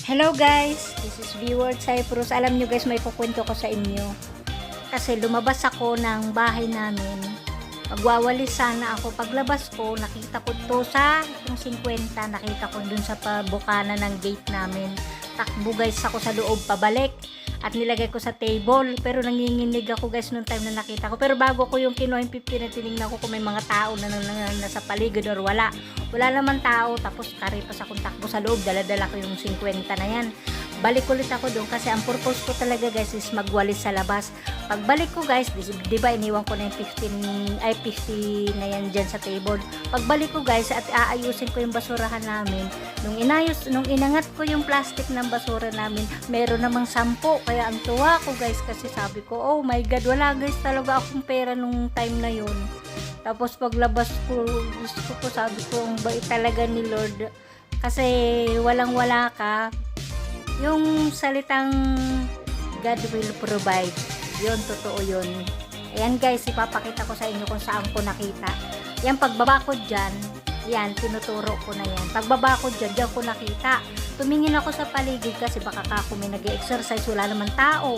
Hello guys, this is Viewer Cyprus. Alam nyo guys, may kukwento ko sa inyo. Kasi lumabas ako ng bahay namin. Magwawalis sana ako. Paglabas ko, nakita ko to sa yung 50, nakita ko dun sa pabukana ng gate namin. Takbo guys ako sa loob pabalik. At nilagay ko sa table. Pero nanginginig ako guys nung time na nakita ko. Pero bago ko yung kinuha yung 50 na tinignan ko kung may mga tao na nasa paligid or wala. Wala naman tao. Tapos karipas akong takbo sa loob. Dala-dala ko yung 50 na yan. Balik ulit ako doon kasi ang purpose ko talaga guys is magwalis sa labas. Pagbalik ko guys, di ba iniwan ko na yung 50 na yan dyan sa table. Pagbalik ko guys at aayusin ko yung basurahan namin. Nung inangat ko yung plastic ng basura namin, meron namang 10. Kaya ang tuwa ko guys kasi sabi ko, oh my god, wala guys talaga akong pera nung time na yun. Tapos paglabas ko, gusto ko sabi ko, ang bait talaga ni Lord. Kasi walang-wala ka. Yung salitang God will provide, yun, totoo yun. Ayan guys, ipapakita ko sa inyo kung saan ko nakita. Yan, pagbaba ko dyan, yan, tinuturo ko na yan. Pagbaba ko dyan, dyan ko nakita. Tumingin ako sa paligid kasi baka ako may nag-exercise, wala naman tao.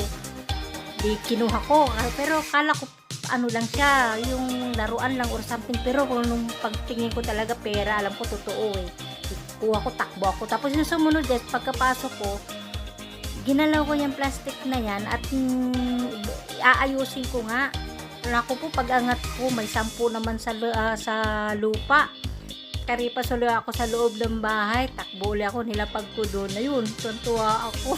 Di kinuha ko, pero kala ko ano lang siya, yung laruan lang or something. Pero kung nung pagtingin ko talaga pera, alam ko totoo eh. Kuha ko, takbo ako. Tapos yung sumunod guys, pagkapasok ko, ginalaw ko yung plastic na yan at aayusin ko nga. Naku po, pag-angat ko, may 10 naman sa lupa. Karipas ulit ako sa loob ng bahay, takbo ulit ako, nilapag ko doon. Ayun, tuntua ako.